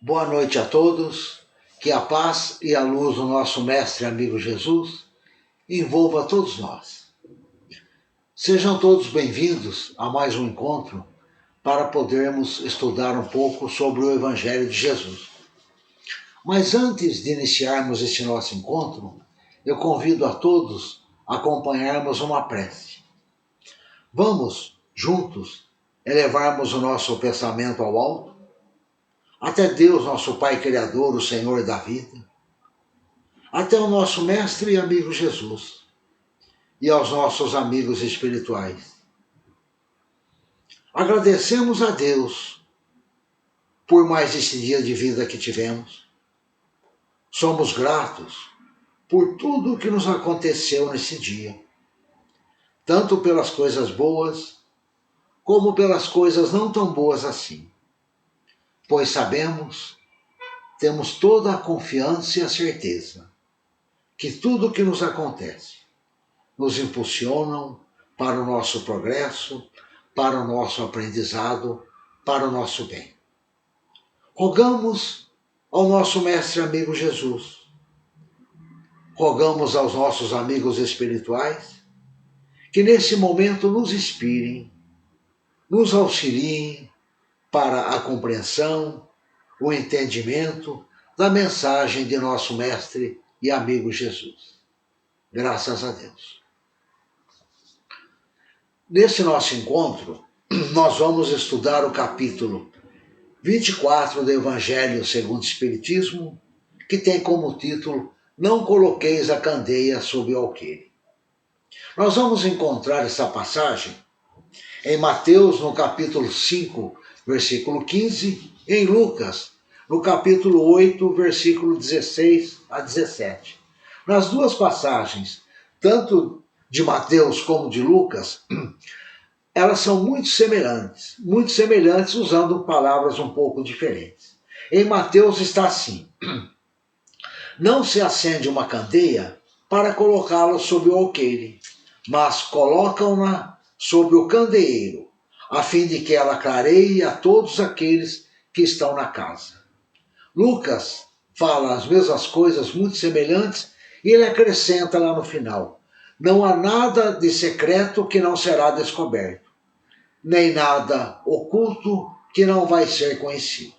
Boa noite a todos, que a paz e a luz do nosso mestre e amigo Jesus envolva todos nós. Sejam todos bem-vindos a mais um encontro para podermos estudar um pouco sobre o Evangelho de Jesus. Mas antes de iniciarmos este nosso encontro, eu convido a todos a acompanharmos uma prece. Vamos, juntos, elevarmos o nosso pensamento ao alto, até Deus, nosso Pai Criador, o Senhor da vida, até o nosso mestre e amigo Jesus e aos nossos amigos espirituais. Agradecemos a Deus por mais este dia de vida que tivemos. Somos gratos por tudo o que nos aconteceu nesse dia, tanto pelas coisas boas como pelas coisas não tão boas assim, pois sabemos, temos toda a confiança e a certeza que tudo o que nos acontece nos impulsionam para o nosso progresso, para o nosso aprendizado, para o nosso bem. Rogamos ao nosso mestre amigo Jesus, rogamos aos nossos amigos espirituais, que nesse momento nos inspirem, nos auxiliem para a compreensão, o entendimento da mensagem de nosso mestre e amigo Jesus. Graças a Deus. Nesse nosso encontro, nós vamos estudar o capítulo 24 do Evangelho segundo o Espiritismo, que tem como título Não coloqueis a candeia sob o alqueire. Nós vamos encontrar essa passagem em Mateus, no capítulo 5, versículo 15, e em Lucas, no capítulo 8, versículo 16 a 17. Nas duas passagens, tanto de Mateus como de Lucas, elas são muito semelhantes usando palavras um pouco diferentes. Em Mateus está assim: não se acende uma candeia para colocá-la sob o alqueire, mas colocam-na sob o candeeiro, a fim de que ela clareie a todos aqueles que estão na casa. Lucas fala as mesmas coisas muito semelhantes e ele acrescenta lá no final: não há nada de secreto que não será descoberto, nem nada oculto que não vai ser conhecido.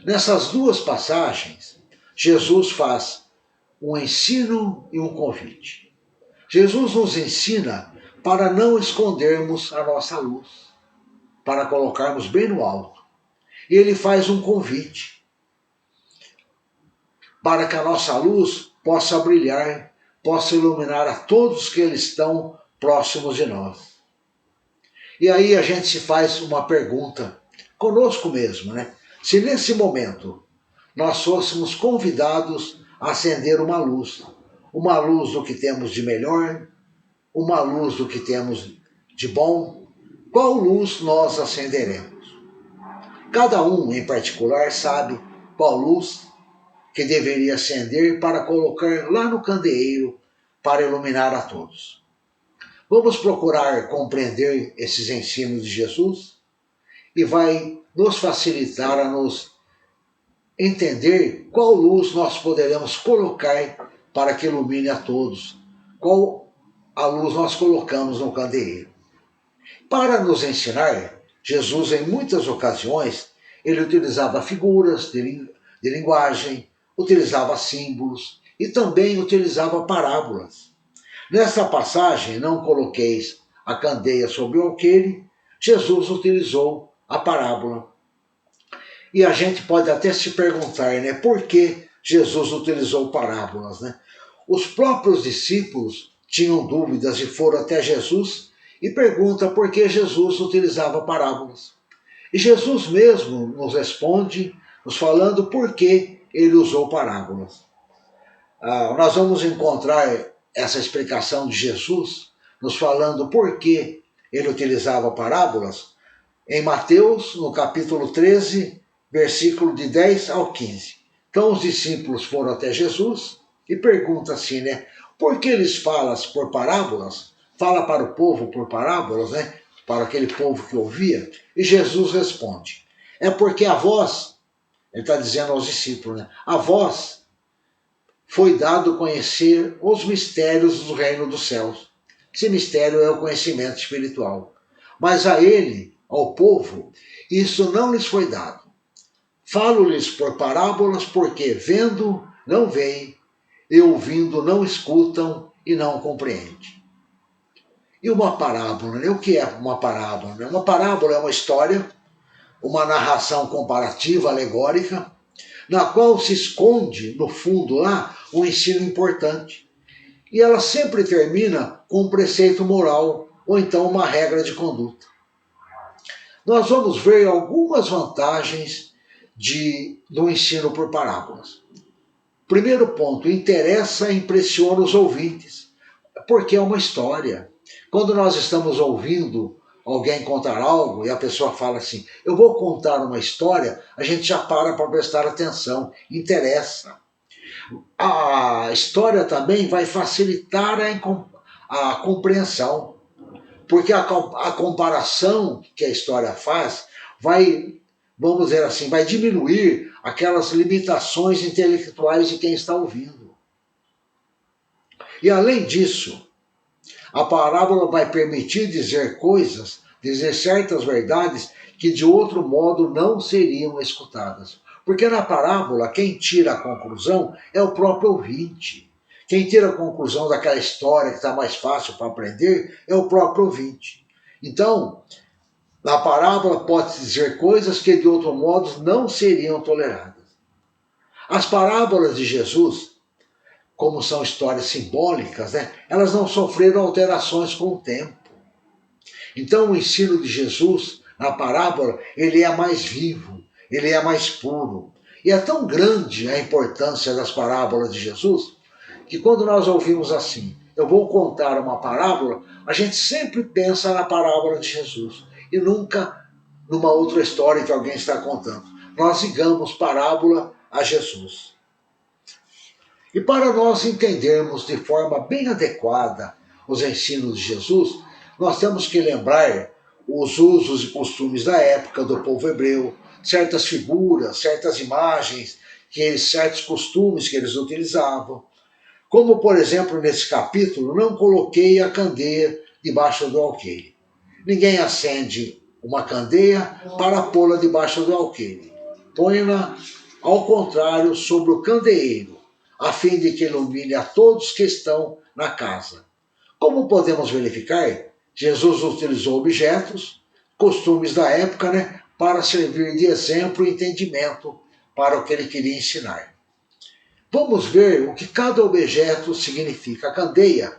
Nessas duas passagens, Jesus faz um ensino e um convite. Jesus nos ensina para não escondermos a nossa luz, para colocarmos bem no alto. E ele faz um convite para que a nossa luz possa brilhar, possa iluminar a todos que eles estão próximos de nós. E aí a gente se faz uma pergunta conosco mesmo, né? Se nesse momento nós fôssemos convidados a acender uma luz do que temos de melhor, uma luz do que temos de bom, qual luz nós acenderemos? Cada um em particular sabe qual luz que deveria acender para colocar lá no candeeiro para iluminar a todos. Vamos procurar compreender esses ensinos de Jesus e vai nos facilitar a nos entender qual luz nós poderemos colocar para que ilumine a todos, qual a luz nós colocamos no candeeiro. Para nos ensinar, Jesus em muitas ocasiões ele utilizava figuras de linguagem, utilizava símbolos e também utilizava parábolas. Nessa passagem, não coloqueis a candeia sobre o alqueire, Jesus utilizou a parábola. E a gente pode até se perguntar, né, por que Jesus utilizou parábolas, né? Os próprios discípulos tinham dúvidas e foram até Jesus e perguntam por que Jesus utilizava parábolas. E Jesus mesmo nos responde, nos falando por que ele usou parábolas. Nós vamos encontrar essa explicação de Jesus, nos falando por que ele utilizava parábolas, em Mateus, no capítulo 13, versículo de 10 ao 15. Então os discípulos foram até Jesus e perguntam assim, né? Por que eles falam por parábolas? Fala para o povo por parábolas, né? Para aquele povo que ouvia. E Jesus responde: é porque a vós Ele está dizendo aos discípulos, né? A vós foi dado conhecer os mistérios do reino dos céus. Esse mistério é o conhecimento espiritual. Mas a ele, ao povo, isso não lhes foi dado. Falo-lhes por parábolas, porque vendo não veem, e ouvindo não escutam e não compreendem. E uma parábola, né? O que é uma parábola? Uma parábola é uma história, uma narração comparativa, alegórica, na qual se esconde, no fundo lá, um ensino importante. E ela sempre termina com um preceito moral, ou então uma regra de conduta. Nós vamos ver algumas vantagens do ensino por parábolas. Primeiro ponto, interessa e impressiona os ouvintes, porque é uma história. Quando nós estamos ouvindo alguém contar algo e a pessoa fala assim, eu vou contar uma história, a gente já para prestar atenção, interessa. A história também vai facilitar a compreensão, porque a comparação que a história faz vai, vamos dizer assim, vai diminuir aquelas limitações intelectuais de quem está ouvindo. E além disso, a parábola vai permitir dizer coisas, dizer certas verdades que de outro modo não seriam escutadas. Porque na parábola, quem tira a conclusão é o próprio ouvinte. Quem tira a conclusão daquela história que está mais fácil para aprender é o próprio ouvinte. Então, na parábola pode-se dizer coisas que de outro modo não seriam toleradas. As parábolas de Jesus, como são histórias simbólicas, né, elas não sofreram alterações com o tempo. Então o ensino de Jesus, na parábola, ele é mais vivo, ele é mais puro. E é tão grande a importância das parábolas de Jesus, que quando nós ouvimos assim, eu vou contar uma parábola, a gente sempre pensa na parábola de Jesus, e nunca numa outra história que alguém está contando. Nós ligamos parábola a Jesus. E para nós entendermos de forma bem adequada os ensinos de Jesus, nós temos que lembrar os usos e costumes da época do povo hebreu, certas figuras, certas imagens, certos costumes que eles utilizavam. Como, por exemplo, nesse capítulo, não coloquei a candeia debaixo do alqueire. Ninguém acende uma candeia para pô-la debaixo do alqueire. Põe-na, ao contrário, sobre o candeeiro, a fim de que ilumine a todos que estão na casa. Como podemos verificar, Jesus utilizou objetos, costumes da época, né, para servir de exemplo e entendimento para o que ele queria ensinar. Vamos ver o que cada objeto significa. A candeia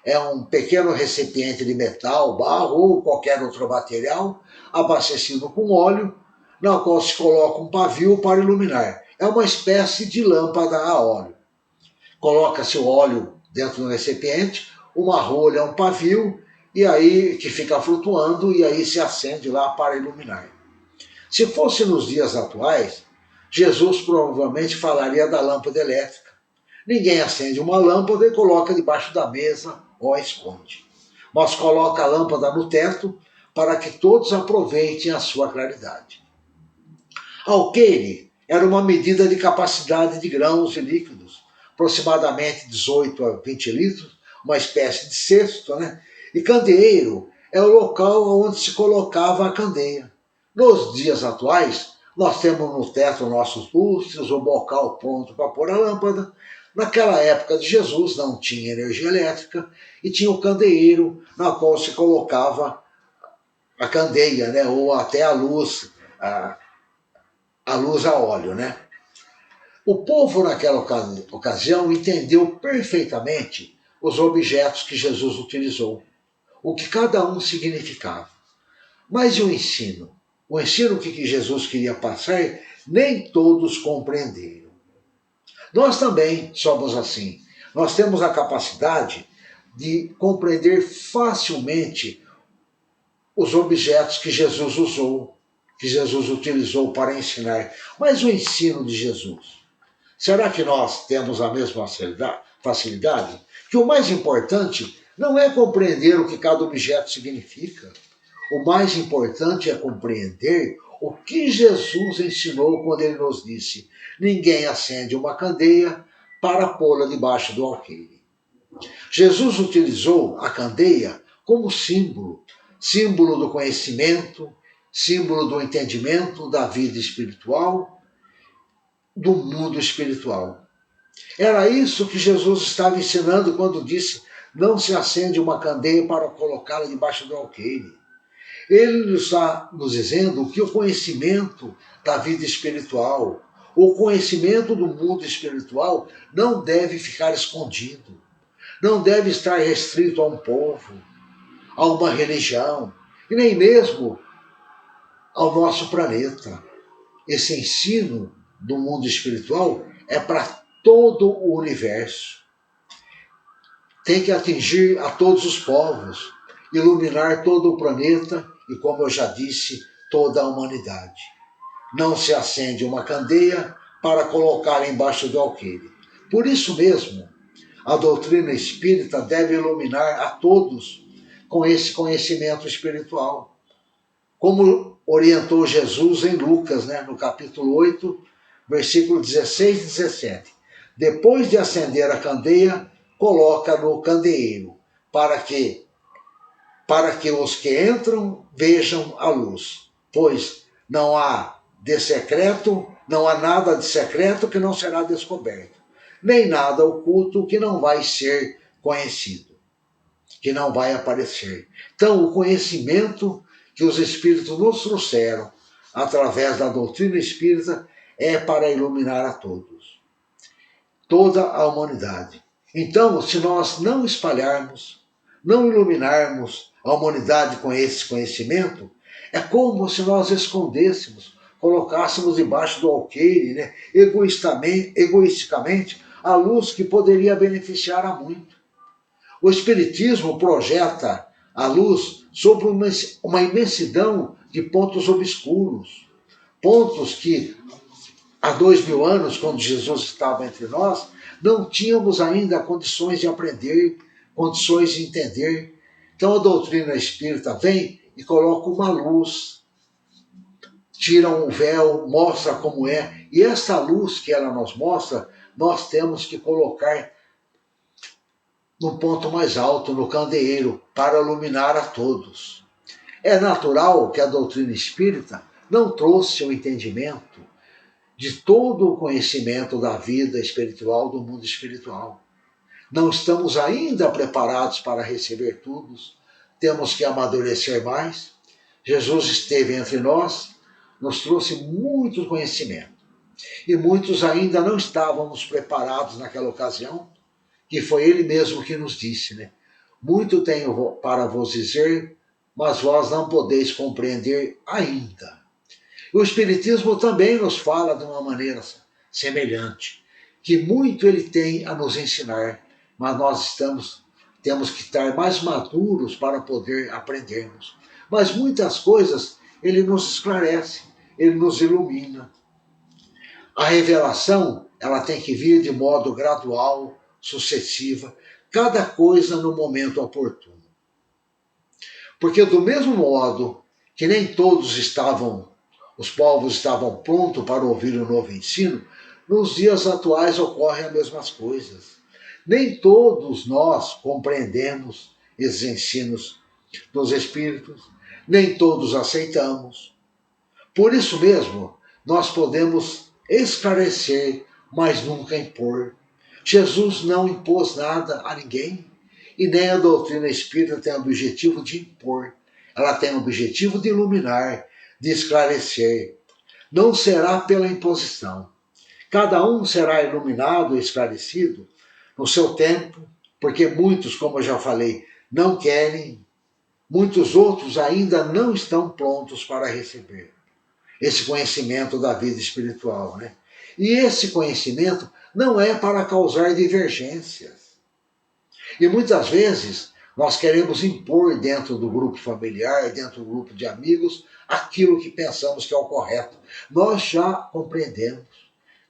é um pequeno recipiente de metal, barro ou qualquer outro material abastecido com óleo, na qual se coloca um pavio para iluminar. É uma espécie de lâmpada a óleo. Coloca-se o óleo dentro do recipiente, uma rolha, um pavio, e aí que fica flutuando e aí se acende lá para iluminar. Se fosse nos dias atuais, Jesus provavelmente falaria da lâmpada elétrica. Ninguém acende uma lâmpada e coloca debaixo da mesa ou a esconde. Mas coloca a lâmpada no teto para que todos aproveitem a sua claridade. Alqueire era uma medida de capacidade de grãos e líquidos, aproximadamente 18 a 20 litros, uma espécie de cesto, né? E candeeiro é o local onde se colocava a candeia. Nos dias atuais, nós temos no teto nossos lustres, o bocal pronto para pôr a lâmpada. Naquela época de Jesus não tinha energia elétrica e tinha o candeeiro na qual se colocava a candeia, né? Ou até a luz a óleo, né? O povo naquela ocasião entendeu perfeitamente os objetos que Jesus utilizou, o que cada um significava. Mas e o ensino? O ensino que Jesus queria passar, nem todos compreenderam. Nós também somos assim. Nós temos a capacidade de compreender facilmente os objetos que Jesus usou, que Jesus utilizou para ensinar. Mas o ensino de Jesus, será que nós temos a mesma facilidade? Que o mais importante não é compreender o que cada objeto significa. O mais importante é compreender o que Jesus ensinou quando ele nos disse: ninguém acende uma candeia para pô-la debaixo do alqueire. Jesus utilizou a candeia como símbolo, símbolo do conhecimento, símbolo do entendimento da vida espiritual, do mundo espiritual. Era isso que Jesus estava ensinando quando disse: não se acende uma candeia para colocá-la debaixo do alqueire. Ele está nos dizendo que o conhecimento da vida espiritual, o conhecimento do mundo espiritual não deve ficar escondido, não deve estar restrito a um povo, a uma religião, e nem mesmo ao nosso planeta. Esse ensino do mundo espiritual é para todo o universo. Tem que atingir a todos os povos, iluminar todo o planeta e, como eu já disse, toda a humanidade. Não se acende uma candeia para colocar embaixo do alqueire. Por isso mesmo, a doutrina espírita deve iluminar a todos com esse conhecimento espiritual. Como orientou Jesus em Lucas, no capítulo 8, versículo 16 e 17. Depois de acender a candeia, coloca no candeeiro, para que os que entram vejam a luz. Pois não há nada de secreto que não será descoberto, nem nada oculto que não vai ser conhecido, que não vai aparecer. Então, o conhecimento que os Espíritos nos trouxeram através da doutrina espírita é para iluminar a todos, toda a humanidade. Então, se nós não espalharmos, não iluminarmos a humanidade com esse conhecimento, é como se nós escondêssemos, colocássemos debaixo do alqueire, egoisticamente, a luz que poderia beneficiar a muito. O Espiritismo projeta a luz sobre uma imensidão de pontos obscuros, pontos que há 2000 anos, quando Jesus estava entre nós, não tínhamos ainda condições de aprender, condições de entender. Então a doutrina espírita vem e coloca uma luz, tira um véu, mostra como é, e essa luz que ela nos mostra, nós temos que colocar no ponto mais alto, no candeeiro, para iluminar a todos. É natural que a doutrina espírita não trouxe o entendimento de todo o conhecimento da vida espiritual, do mundo espiritual. Não estamos ainda preparados para receber tudo, temos que amadurecer mais. Jesus esteve entre nós, nos trouxe muito conhecimento, e muitos ainda não estávamos preparados naquela ocasião, que foi ele mesmo que nos disse, muito tenho para vos dizer, mas vós não podeis compreender ainda. O Espiritismo também nos fala de uma maneira semelhante, que muito ele tem a nos ensinar, mas nós temos que estar mais maduros para poder aprendermos. Mas muitas coisas ele nos esclarece, ele nos ilumina. A revelação, ela tem que vir de modo gradual, sucessiva, cada coisa no momento oportuno. Porque do mesmo modo que nem todos os povos estavam prontos para ouvir o novo ensino, nos dias atuais ocorrem as mesmas coisas. Nem todos nós compreendemos esses ensinos dos Espíritos, nem todos aceitamos. Por isso mesmo, nós podemos esclarecer, mas nunca impor. Jesus não impôs nada a ninguém, e nem a doutrina espírita tem o objetivo de impor. Ela tem o objetivo de iluminar, de esclarecer. Não será pela imposição. Cada um será iluminado e esclarecido no seu tempo, porque muitos, como eu já falei, não querem, muitos outros ainda não estão prontos para receber esse conhecimento da vida espiritual, E esse conhecimento não é para causar divergências. E muitas vezes nós queremos impor dentro do grupo familiar, dentro do grupo de amigos, aquilo que pensamos que é o correto. Nós já compreendemos,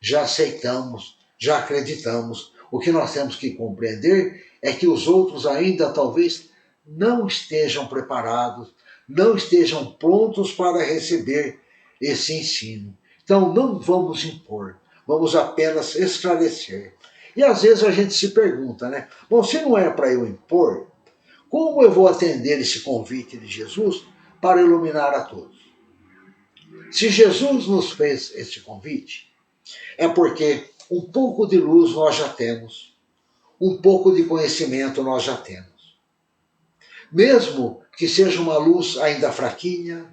já aceitamos, já acreditamos. O que nós temos que compreender é que os outros ainda talvez não estejam preparados, não estejam prontos para receber esse ensino. Então não vamos impor, vamos apenas esclarecer. E às vezes a gente se pergunta, né? Bom, se não é para eu impor, como eu vou atender esse convite de Jesus para iluminar a todos? Se Jesus nos fez esse convite, é porque um pouco de luz nós já temos, um pouco de conhecimento nós já temos. Mesmo que seja uma luz ainda fraquinha,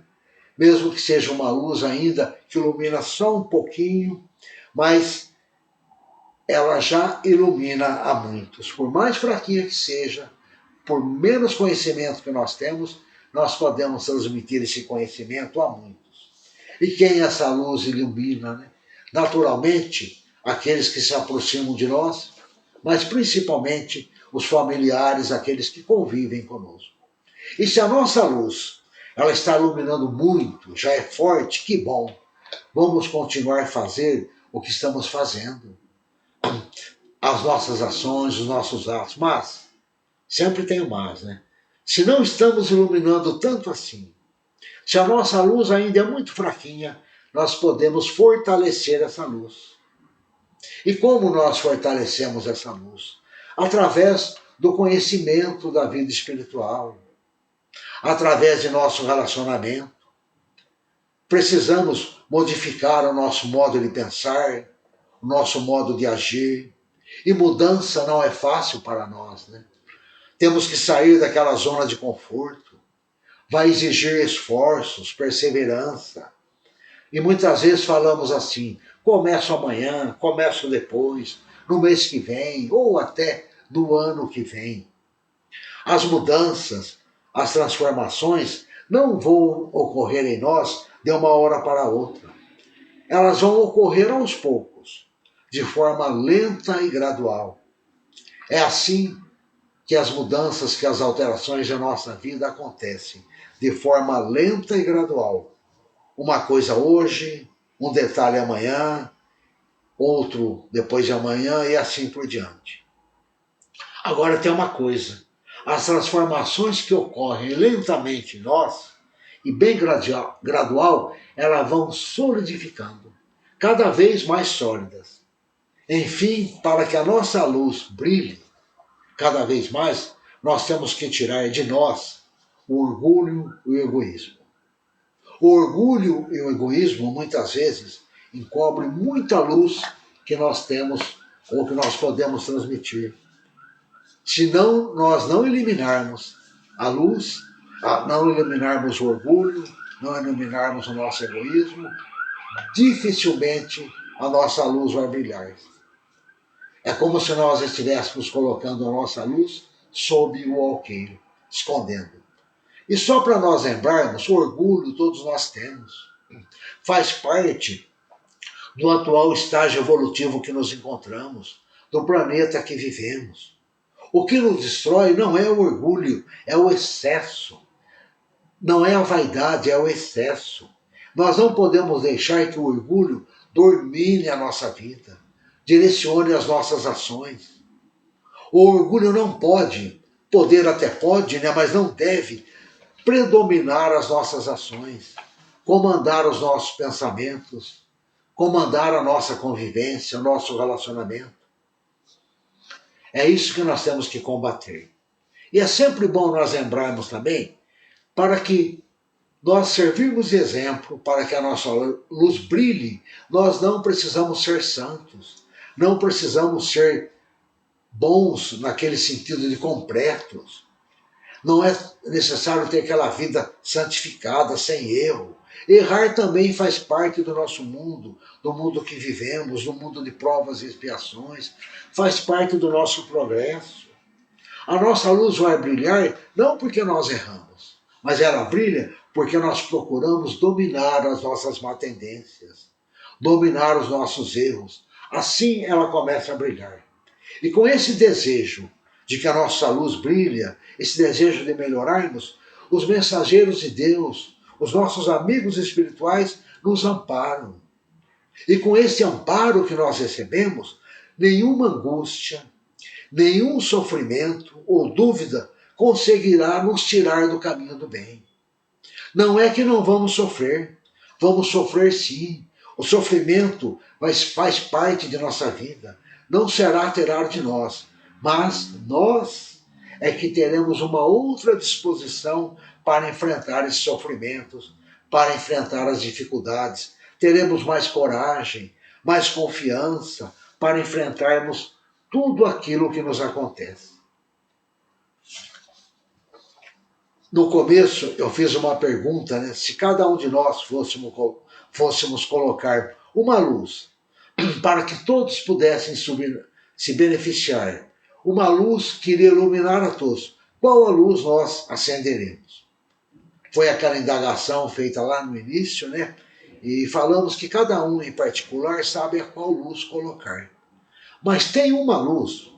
mesmo que seja uma luz ainda que ilumina só um pouquinho, mas ela já ilumina a muitos. Por mais fraquinha que seja, por menos conhecimento que nós temos, nós podemos transmitir esse conhecimento a muitos. E quem essa luz ilumina, né? Naturalmente, aqueles que se aproximam de nós, mas principalmente os familiares, aqueles que convivem conosco. E se a nossa luz ela está iluminando muito, já é forte, que bom. Vamos continuar a fazer o que estamos fazendo. As nossas ações, os nossos atos. Mas, sempre tem o mas, né? Se não estamos iluminando tanto assim, se a nossa luz ainda é muito fraquinha, nós podemos fortalecer essa luz. E como nós fortalecemos essa luz? Através do conhecimento da vida espiritual, através de nosso relacionamento. Precisamos modificar o nosso modo de pensar, o nosso modo de agir. E mudança não é fácil para nós, né? Temos que sair daquela zona de conforto. Vai exigir esforços, perseverança. E muitas vezes falamos assim: começo amanhã, começo depois, no mês que vem, ou até no ano que vem. As mudanças, as transformações não vão ocorrer em nós de uma hora para outra. Elas vão ocorrer aos poucos, de forma lenta e gradual. É assim que as mudanças, que as alterações da nossa vida acontecem, de forma lenta e gradual. Uma coisa hoje, um detalhe amanhã, outro depois de amanhã e assim por diante. Agora tem uma coisa: as transformações que ocorrem lentamente em nós, e bem gradual, elas vão solidificando, cada vez mais sólidas. Enfim, para que a nossa luz brilhe cada vez mais, nós temos que tirar de nós o orgulho e o egoísmo. O orgulho e o egoísmo, muitas vezes, encobrem muita luz que nós temos ou que nós podemos transmitir. Se não, nós não eliminarmos a luz, não eliminarmos o orgulho, não eliminarmos o nosso egoísmo, dificilmente a nossa luz vai brilhar. É como se nós estivéssemos colocando a nossa luz sob o alqueire, escondendo. E só para nós lembrarmos, o orgulho todos nós temos. Faz parte do atual estágio evolutivo que nos encontramos, do planeta que vivemos. O que nos destrói não é o orgulho, é o excesso. Não é a vaidade, é o excesso. Nós não podemos deixar que o orgulho domine a nossa vida, direcione as nossas ações. O orgulho não pode, poder até pode, né, mas não deve predominar as nossas ações, comandar os nossos pensamentos, comandar a nossa convivência, o nosso relacionamento. É isso que nós temos que combater. E é sempre bom nós lembrarmos também, para que nós servirmos de exemplo, para que a nossa luz brilhe, nós não precisamos ser santos, não precisamos ser bons naquele sentido de completos. Não é necessário ter aquela vida santificada, sem erro. Errar também faz parte do nosso mundo, do mundo que vivemos, do mundo de provas e expiações, faz parte do nosso progresso. A nossa luz vai brilhar não porque nós erramos, mas ela brilha porque nós procuramos dominar as nossas má tendências, dominar os nossos erros. Assim ela começa a brilhar. E com esse desejo de que a nossa luz brilha, esse desejo de melhorarmos, os mensageiros de Deus, os nossos amigos espirituais, nos amparam. E com esse amparo que nós recebemos, nenhuma angústia, nenhum sofrimento ou dúvida conseguirá nos tirar do caminho do bem. Não é que não vamos sofrer. Vamos sofrer sim. O sofrimento faz parte de nossa vida. Não será tirado de nós. Mas nós é que teremos uma outra disposição para enfrentar esses sofrimentos, para enfrentar as dificuldades. Teremos mais coragem, mais confiança para enfrentarmos tudo aquilo que nos acontece. No começo eu fiz uma pergunta, né? Se cada um de nós fôssemos colocar uma luz para que todos pudessem se beneficiar, uma luz que iria iluminar a todos, qual a luz nós acenderemos? Foi aquela indagação feita lá no início, né? E falamos que cada um em particular sabe a qual luz colocar. Mas tem uma luz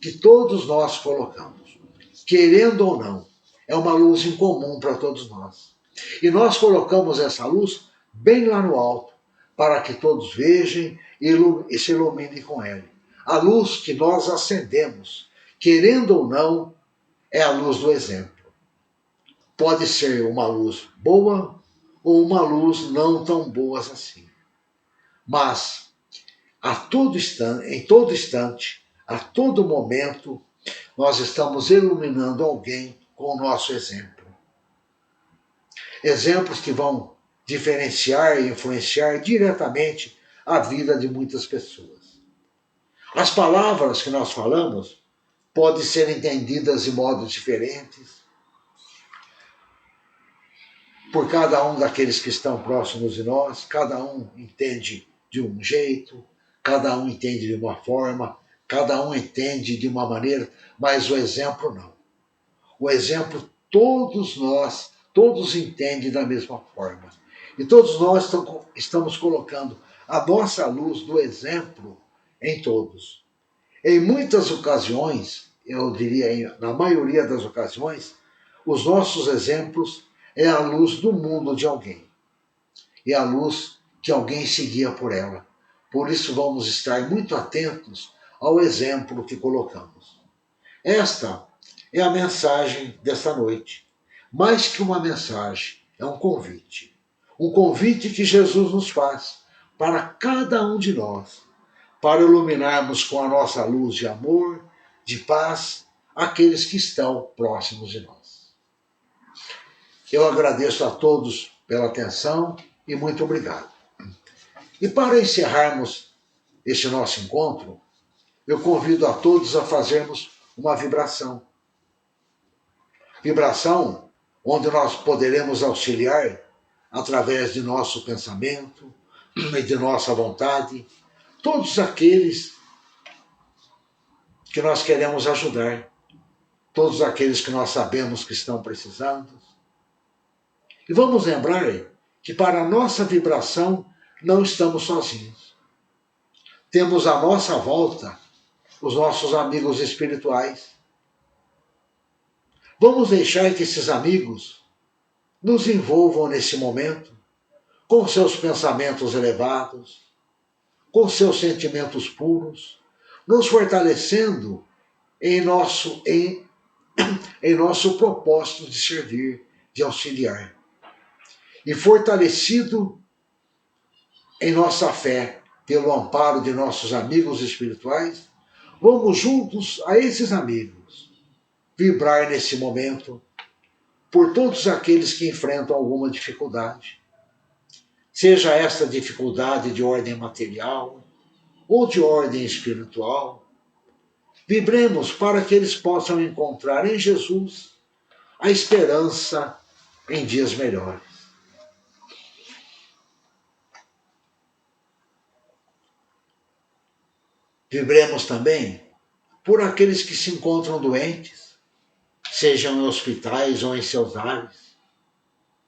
que todos nós colocamos, querendo ou não. É uma luz em comum para todos nós. E nós colocamos essa luz bem lá no alto, para que todos vejam e se iluminem com ela. A luz que nós acendemos, querendo ou não, é a luz do exemplo. Pode ser uma luz boa ou uma luz não tão boa assim. Mas em todo instante, a todo momento, nós estamos iluminando alguém com o nosso exemplo. Exemplos que vão diferenciar e influenciar diretamente a vida de muitas pessoas. As palavras que nós falamos podem ser entendidas de modos diferentes por cada um daqueles que estão próximos de nós, cada um entende de um jeito, cada um entende de uma forma, cada um entende de uma maneira, mas o exemplo não. O exemplo todos entendem da mesma forma. E todos nós estamos colocando a nossa luz do exemplo em todos. Em muitas ocasiões, eu diria na maioria das ocasiões, os nossos exemplos é a luz do mundo de alguém. É a luz que alguém seguia por ela. Por isso vamos estar muito atentos ao exemplo que colocamos. Esta é a mensagem desta noite. Mais que uma mensagem, é um convite. Um convite que Jesus nos faz para cada um de nós, para iluminarmos com a nossa luz de amor, de paz, aqueles que estão próximos de nós. Eu agradeço a todos pela atenção e muito obrigado. E para encerrarmos este nosso encontro, eu convido a todos a fazermos uma vibração. Vibração onde nós poderemos auxiliar através de nosso pensamento e de nossa vontade todos aqueles que nós queremos ajudar, todos aqueles que nós sabemos que estão precisando. E vamos lembrar que para a nossa vibração não estamos sozinhos. Temos à nossa volta os nossos amigos espirituais. Vamos deixar que esses amigos nos envolvam nesse momento com seus pensamentos elevados, com seus sentimentos puros, nos fortalecendo em nosso propósito de servir, de auxiliar. E fortalecido em nossa fé, pelo amparo de nossos amigos espirituais, vamos juntos a esses amigos vibrar nesse momento por todos aqueles que enfrentam alguma dificuldade. Seja esta dificuldade de ordem material ou de ordem espiritual, vibremos para que eles possam encontrar em Jesus a esperança em dias melhores. Vibremos também por aqueles que se encontram doentes, sejam em hospitais ou em seus lares.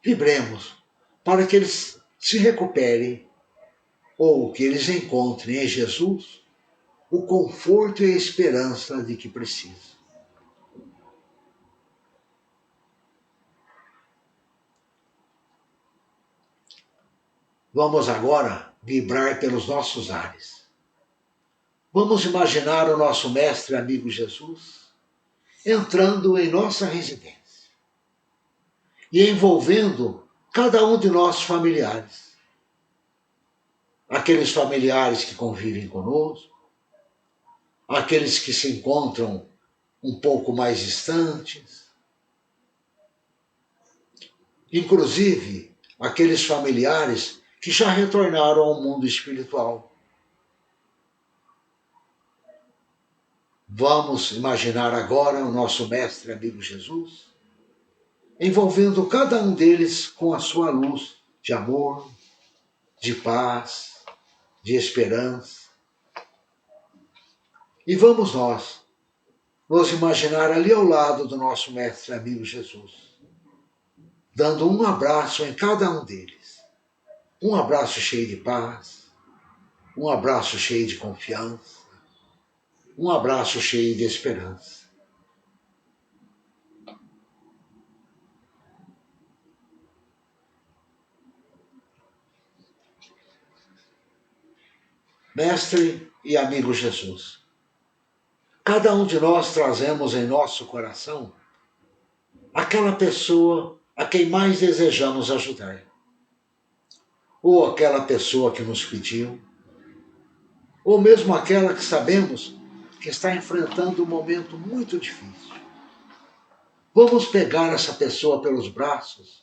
Vibremos para que eles se recuperem ou que eles encontrem em Jesus o conforto e a esperança de que precisam. Vamos agora vibrar pelos nossos ares. Vamos imaginar o nosso mestre amigo Jesus entrando em nossa residência e envolvendo cada um de nossos familiares. Aqueles familiares que convivem conosco, aqueles que se encontram um pouco mais distantes, inclusive aqueles familiares que já retornaram ao mundo espiritual. Vamos imaginar agora o nosso mestre amigo Jesus, envolvendo cada um deles com a sua luz de amor, de paz, de esperança. E vamos nós nos imaginar ali ao lado do nosso mestre amigo Jesus, dando um abraço em cada um deles. Um abraço cheio de paz, um abraço cheio de confiança, um abraço cheio de esperança. Mestre e amigo Jesus, cada um de nós trazemos em nosso coração aquela pessoa a quem mais desejamos ajudar, ou aquela pessoa que nos pediu, ou mesmo aquela que sabemos que está enfrentando um momento muito difícil. Vamos pegar essa pessoa pelos braços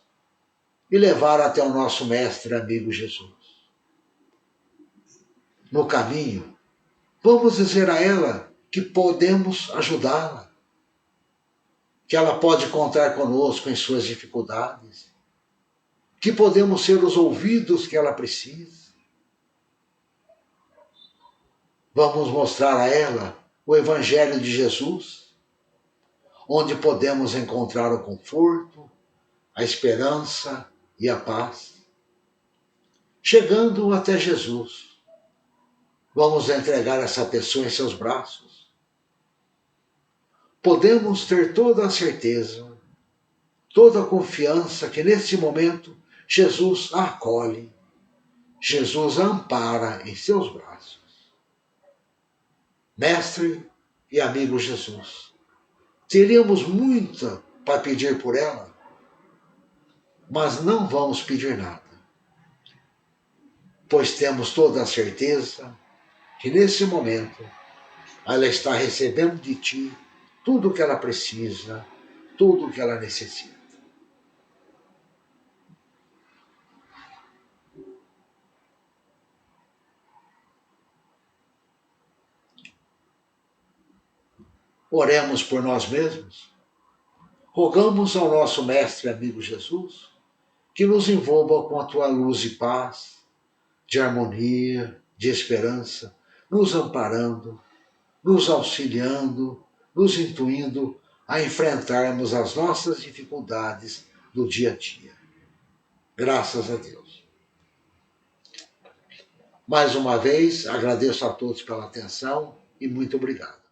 e levar até o nosso mestre amigo Jesus. No caminho, vamos dizer a ela que podemos ajudá-la, que ela pode contar conosco em suas dificuldades, que podemos ser os ouvidos que ela precisa. Vamos mostrar a ela o Evangelho de Jesus, onde podemos encontrar o conforto, a esperança e a paz. Chegando até Jesus, vamos entregar essa pessoa em seus braços. Podemos ter toda a certeza, toda a confiança que nesse momento Jesus a acolhe, Jesus a ampara em seus braços. Mestre e amigo Jesus, teríamos muita para pedir por ela, mas não vamos pedir nada, pois temos toda a certeza que nesse momento ela está recebendo de ti tudo o que ela precisa, tudo o que ela necessita. Oremos por nós mesmos. Rogamos ao nosso mestre amigo Jesus que nos envolva com a tua luz e paz, de harmonia, de esperança, nos amparando, nos auxiliando, nos intuindo a enfrentarmos as nossas dificuldades do dia a dia. Graças a Deus. Mais uma vez, agradeço a todos pela atenção e muito obrigado.